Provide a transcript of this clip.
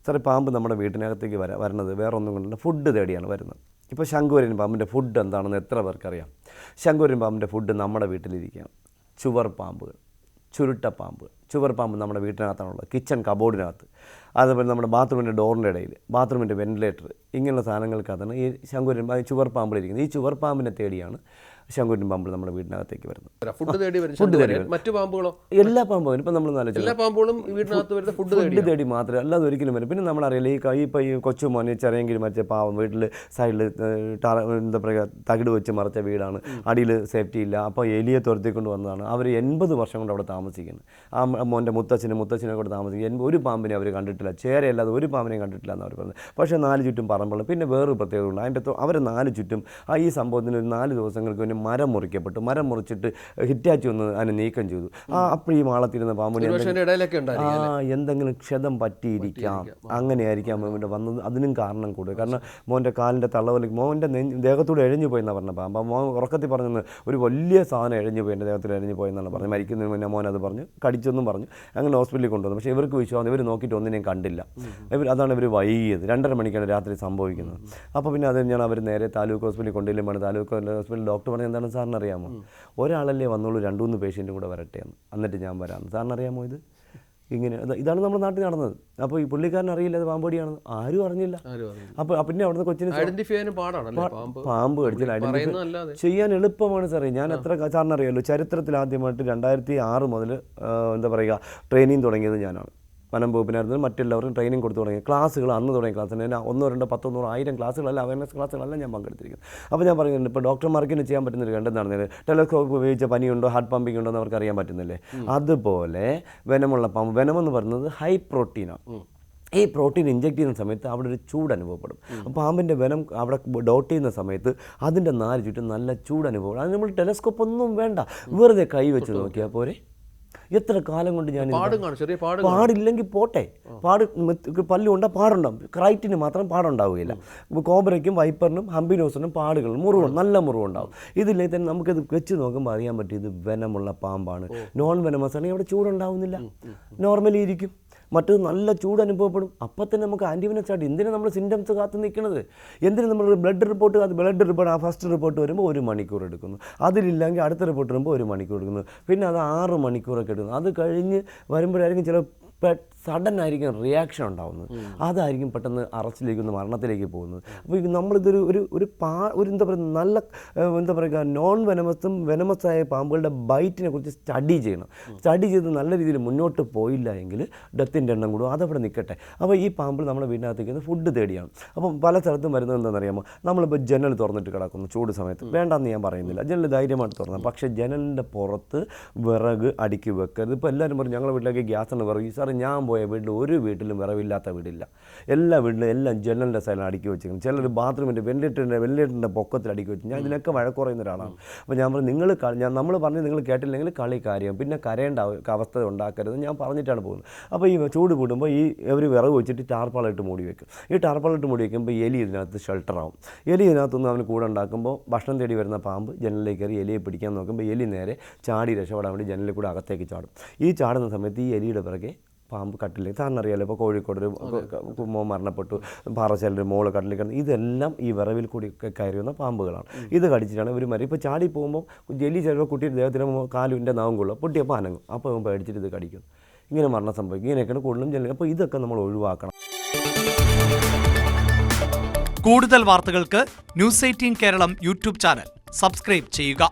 സാറേ പാമ്പ് നമ്മുടെ വീട്ടിനകത്തേക്ക് വരുന്നത് വേറെ ഒന്നും കൊണ്ടല്ല, ഫുഡ് തേടിയാണ് വരുന്നത്. ഇപ്പോൾ ശംഖുവരൻ പാമ്പിൻ്റെ ഫുഡ് എന്താണെന്ന് എത്ര പേർക്കറിയാം? ശംഖുവരൻ പാമ്പിൻ്റെ ഫുഡ് നമ്മുടെ വീട്ടിലിരിക്കുകയാണ്. ചുവർ പാമ്പുകൾ, ചുരുട്ടപ്പാമ്പ്. ചുവർ പാമ്പ് നമ്മുടെ വീട്ടിനകത്താണുള്ളത്, കിച്ചൺ കബോർഡിനകത്ത്, അതുപോലെ നമ്മുടെ ബാത്റൂമിൻ്റെ ഡോറിൻ്റെ ഇടയിൽ, ബാത്റൂമിൻ്റെ വെൻറ്റിലേറ്റർ, ഇങ്ങനെയുള്ള സാധനങ്ങൾക്കകത്താണ് ഈ ശംഖുവരൻ ചുവർ പാമ്പിലിരിക്കുന്നത്. ഈ ചുവർ പാമ്പിനെ തേടിയാണ് ശംഖുവരൻ പാമ്പ് നമ്മുടെ വീട്ടിനകത്തേക്ക് വരുന്നത്. ഫുഡ് തേടി മറ്റു പാമ്പുകളോ? എല്ലാ പാമ്പുകളും ഇപ്പം നമ്മൾ എല്ലാ പാമ്പുകളും വീടിനകത്ത് വരുന്ന ഫുഡ് തേടി മാത്രമേ, അല്ലാതെ ഒരിക്കലും വരും. പിന്നെ നമ്മളറിയില്ല ഈ കൊച്ചു മോനെ ചെറിയെങ്കിലും മറ്റേ പാവം വീട്ടിൽ സൈഡിൽ എന്താ പറയുക തകിട് വെച്ച് മറച്ച വീടാണ്, അടിയിൽ സേഫ്റ്റി ഇല്ല. അപ്പോൾ എലിയെ തുരത്തിക്കൊണ്ട് വന്നതാണ്. അവർ 80 വർഷം കൊണ്ട് അവിടെ താമസിക്കുന്നത്. ആ മോൻ്റെ മുത്തച്ഛനെ കൂടെ താമസിക്കും. ഒരു പാമ്പിനെ അവർ കണ്ടിട്ടില്ല, ചേരയല്ലാതെ ഒരു പാമ്പിനെയും കണ്ടിട്ടില്ല എന്ന് അവർ പറഞ്ഞത്. പക്ഷേ 4 ചുറ്റും പറമ്പുള്ള. പിന്നെ വേറൊരു പ്രത്യേകത ഉണ്ട്, അതിൻ്റെ അവർ 4 ചുറ്റും ഈ സംഭവത്തിന് ഒരു 4 ദിവസങ്ങൾക്ക് വേണ്ടി മരം മുറിക്കപ്പെട്ടു. മരം മുറിച്ചിട്ട് ഹിറ്റാച്ചി ഒന്ന് അതിനെ നീക്കം ചെയ്തു. അപ്പോൾ ഈ മാളത്തിരുന്ന പാമ്പിന് എന്തെങ്കിലും ക്ഷതം പറ്റിയിരിക്കാം, അങ്ങനെയായിരിക്കാം ഇവിടെ വന്നത്. അതിനും കാരണം കൂടുതൽ. കാരണം മോൻ്റെ കാലിൻ്റെ തള്ളവലി മോൻ്റെ ദേഹത്തൂടെ എഴഞ്ഞു പോയെന്നാണ് പറഞ്ഞ പാമ്പ്. മോൻ ഉറക്കത്തിൽ പറഞ്ഞത് ഒരു വലിയ സാധനം എഴഞ്ഞു പോയി, എൻ്റെ ദേഹത്തിൽ എഴഞ്ഞു പോയെന്നാണ് പറഞ്ഞത്. മരിക്കുന്നതിന് മുന്നേ മോൻ അത് പറഞ്ഞു, കടിച്ചെന്നും പറഞ്ഞു. അങ്ങനെ ഹോസ്പിറ്റലിൽ കൊണ്ടുവന്നു. പക്ഷേ ഇവർക്ക് വിശ്വാസം, ഇവർ നോക്കിയിട്ട് ഒന്നിനെയും കണ്ടില്ല. അതാണ് ഇവർ വൈകിയത്. 2:30 മണിക്കാണ് രാത്രി സംഭവിക്കുന്നത്. അപ്പോൾ പിന്നെ അത് ഞാൻ അവർ നേരെ താലൂക്ക് ഹോസ്പിറ്റലിൽ കൊണ്ടുവരുമ്പോൾ താലൂക്ക് ഹോസ്പിറ്റലിൽ ഡോക്ടർ പറഞ്ഞത് എന്താണ് സാറിന് അറിയാമോ? ഒരാളല്ലേ വന്നോളൂ, 2-3 പേഷ്യൻറ്റും കൂടെ വരട്ടെ എന്ന്, എന്നിട്ട് ഞാൻ വരാമെന്ന്. സാറിന് അറിയാമോ ഇത്? ഇങ്ങനെ ഇതാണ് നമ്മുടെ നാട്ടിൽ നടന്നത്. അപ്പോൾ ഈ പുള്ളിക്കാരൻ അറിയില്ല അത് പാമ്പടിയാണെന്ന്, ആരും അറിഞ്ഞില്ല. അപ്പോൾ പിന്നെ അവിടുന്ന് കൊച്ചിന് പാമ്പ് കടിച്ചാൽ ഐഡൻറ്റിഫൈ ചെയ്യാൻ എളുപ്പമാണ് സാറേ. ഞാൻ എത്ര സാറിനറിയാമല്ലോ, ചരിത്രത്തിൽ ആദ്യമായിട്ട് 2006 മുതൽ എന്താ പറയുക ട്രെയിനിങ് തുടങ്ങിയത് ഞാനാണ്. വനം വകുപ്പിനായിരുന്നു മറ്റെല്ലാവർക്കും ട്രെയിനിങ് കൊടുത്തു തുടങ്ങി. ക്ലാസ്സുകൾ അന്ന് തുടങ്ങിയ ക്ലാസ് തന്നെ 1, 2, 10, 100, 1000 ക്ലാസ്സുകളല്ല, അവയർനെസ് ക്ലാസ്സുകളെല്ലാം ഞാൻ പങ്കെടുത്തിരിക്കുന്നത്. അപ്പോൾ ഞാൻ പറയുന്നുണ്ട്, ഇപ്പോൾ ഡോക്ടർമാർക്ക് ചെയ്യാൻ പറ്റുന്നൊരു കണ്ടെന്താണ് ടെലസ്കോപ്പ് ഉപയോഗിച്ച പനിയുണ്ടോ ഹാർട്ട് പമ്പിംഗ് ഉണ്ടോ എന്ന് അവർക്ക് അറിയാൻ പറ്റുന്നില്ലേ? അതുപോലെ വെനമുള്ള പാമ്പ്, വെനമെന്ന് പറയുന്നത് ഹൈ പ്രോട്ടീനാണ്. ഈ പ്രോട്ടീൻ ഇഞ്ചെക്ട് ചെയ്യുന്ന സമയത്ത് അവിടെ ഒരു ചൂട് അനുഭവപ്പെടും. പാമ്പിൻ്റെ വെനം അവിടെ ഡോട്ട് ചെയ്യുന്ന സമയത്ത് അതിൻ്റെ 4 ചുറ്റും നല്ല ചൂട് അനുഭവപ്പെടും. അത് നമ്മൾ ടെലസ്കോപ്പ് ഒന്നും വേണ്ട, വെറുതെ കൈ വെച്ച് നോക്കിയാൽ പോരെ. എത്ര കാലം കൊണ്ട് ഞാൻ പാടില്ലെങ്കിൽ പോട്ടെ, പല്ലുകൊണ്ടാൽ പാടുണ്ടാവും, ക്രൈറ്റിന് മാത്രം പാടുണ്ടാവുകയില്ല. കോബ്രയ്ക്കും വൈപ്പറിനും ഹംബിനോസിനും പാടുകളും നല്ല മുറിവുണ്ടാവും. ഇതിലേക്ക് തന്നെ നമുക്കിത് വെച്ച് നോക്കുമ്പോൾ അറിയാൻ പറ്റും ഇത് വെനമുള്ള പാമ്പാണ്. നോൺ വെനമസ് ആണെങ്കിൽ അവിടെ ചൂടുണ്ടാവുന്നില്ല, നോർമലി ഇരിക്കും. മറ്റത് നല്ല ചൂട് അനുഭവപ്പെടും. അപ്പം തന്നെ നമുക്ക് ആൻറ്റിവെനസ് ആയിട്ട് എന്തിനാണ് നമ്മൾ സിംറ്റംസ് കാത്തു നിൽക്കുന്നത്? എന്തിനാണ് നമ്മൾ ബ്ലഡ് റിപ്പോർട്ട് ആ ഫസ്റ്റ് റിപ്പോർട്ട് വരുമ്പോൾ 1 മണിക്കൂർ എടുക്കുന്നു. അതിലില്ലെങ്കിൽ അടുത്ത റിപ്പോർട്ട് വരുമ്പോൾ 1 മണിക്കൂർ എടുക്കുന്നു. പിന്നെ അത് 6 മണിക്കൂറൊക്കെ എടുക്കുന്നു. അത് കഴിഞ്ഞ് വരുമ്പോഴായിരിക്കും ചില സഡൻ ആയിരിക്കും റിയാക്ഷൻ ഉണ്ടാകുന്നത്. അതായിരിക്കും പെട്ടെന്ന് അറസ്റ്റിലേക്ക് മരണത്തിലേക്ക് പോകുന്നത്. അപ്പോൾ നമ്മളിതൊരു എന്താ പറയുക നല്ല എന്താ പറയുക നോൺ വെനമസും വെനമസായ പാമ്പുകളുടെ ബൈറ്റിനെ കുറിച്ച് സ്റ്റഡി ചെയ്യണം. സ്റ്റഡി ചെയ്ത് നല്ല രീതിയിൽ മുന്നോട്ട് പോയില്ല എങ്കിൽ ഡെത്തിൻ്റെ എണ്ണം കൂടും. അതവിടെ നിൽക്കട്ടെ. അപ്പോൾ ഈ പാമ്പ് നമ്മുടെ വീടിനകത്തേക്ക് ഫുഡ് തേടിയാണ്. അപ്പം പല സ്ഥലത്തും വരുന്നത് എന്താണെന്നറിയാമോ? നമ്മളിപ്പോൾ ജനൽ തുറന്നിട്ട് കിടക്കുന്നു ചൂട് സമയത്ത്, വേണ്ടെന്ന് ഞാൻ പറയുന്നില്ല, ജനൽ ധൈര്യമായിട്ട് തുറന്നു. പക്ഷേ ജനലിൻ്റെ പുറത്ത് വിറക് അടുക്കി വെക്കരുത്. ഇപ്പോൾ എല്ലാവരും പറയും ഞങ്ങളുടെ വീട്ടിലേക്ക് ഗ്യാസാണ് വിറക്. സാറ് ഞാൻ പോയ വീട്ടിൽ ഒരു വീട്ടിലും വിറവില്ലാത്ത വീടില്ല. എല്ലാ വീട്ടിലും എല്ലാം ജനലിൻ്റെ സൈഡിൽ അടുക്കി വെച്ചിരിക്കുന്നു. ചിലർ ബാത്റൂമിൻ്റെ വെന്റിലേറ്ററിൻ്റെ പൊക്കത്തിൽ അടുക്കി വെച്ചു. ഞാൻ ഇതിനൊക്കെ വഴക്ക് പറയുന്ന ഒരാളാണ്. അപ്പോൾ ഞാൻ പറഞ്ഞു നമ്മൾ പറഞ്ഞ് നിങ്ങൾ കേട്ടില്ലെങ്കിൽ കളി കാര്യം, പിന്നെ കരയേണ്ട അവസ്ഥ ഉണ്ടാക്കരുത് ഞാൻ പറഞ്ഞിട്ടാണ് പോകുന്നത്. അപ്പോൾ ഈ ചൂട് കൂടുമ്പോൾ ഇവർ വിറക് വെച്ചിട്ട് ടാർപ്പാളിട്ട് മൂടി വെക്കും. ഈ ടാർപ്പാളിട്ട് മൂടി വയ്ക്കുമ്പോൾ എലി ഇതിനകത്ത് ഷെൽട്ടറാവും. എലി ഇതിനകത്തൊന്നും അവന് കൂടെ ഉണ്ടാക്കുമ്പോൾ ഭക്ഷണം തേടി വരുന്ന പാമ്പ് ജനലിലേക്ക് കയറി എലിയെ പിടിക്കാൻ നോക്കുമ്പോൾ എലി നേരെ ചാടി രക്ഷപ്പെടാൻ വേണ്ടി ജനലിൽ കൂടെ അകത്തേക്ക് ചാടും. ഈ ചാടുന്ന സമയത്ത് ഈ എലിയുടെ പിറകെ പാമ്പ് കട്ടിലേക്ക് സാറിന് അറിയാമല്ലോ. ഇപ്പോൾ കോഴിക്കോട് ഒരു മോൻ മരണപ്പെട്ടു, പാറശാലൊരു മോള് കട്ടിലേക്ക് കിടന്നു. ഇതെല്ലാം ഈ വിറവിൽ കൂടി കയറി വന്ന പാമ്പുകളാണ്. ഇത് കടിച്ചിട്ടാണ് ഇവർ മരി. ഇപ്പോൾ ചാടി പോകുമ്പോൾ ജലി ചിലപ്പോൾ കുട്ടിയുടെ ദേഹത്തിന് കാലിൻ്റെ നാവും കൊള്ളും, പൊട്ടിയപ്പോൾ അനങ്ങും. അപ്പോൾ പേടിച്ചിട്ട് ഇത് കടിക്കും. ഇങ്ങനെ മരണം സംഭവിക്കും. ഇങ്ങനെയൊക്കെയാണ് കൂടുതലും ജനൽ. അപ്പോൾ ഇതൊക്കെ നമ്മൾ ഒഴിവാക്കണം. കൂടുതൽ വാർത്തകൾക്ക് News 18 Keralam YouTube channel subscribe ചെയ്യുക.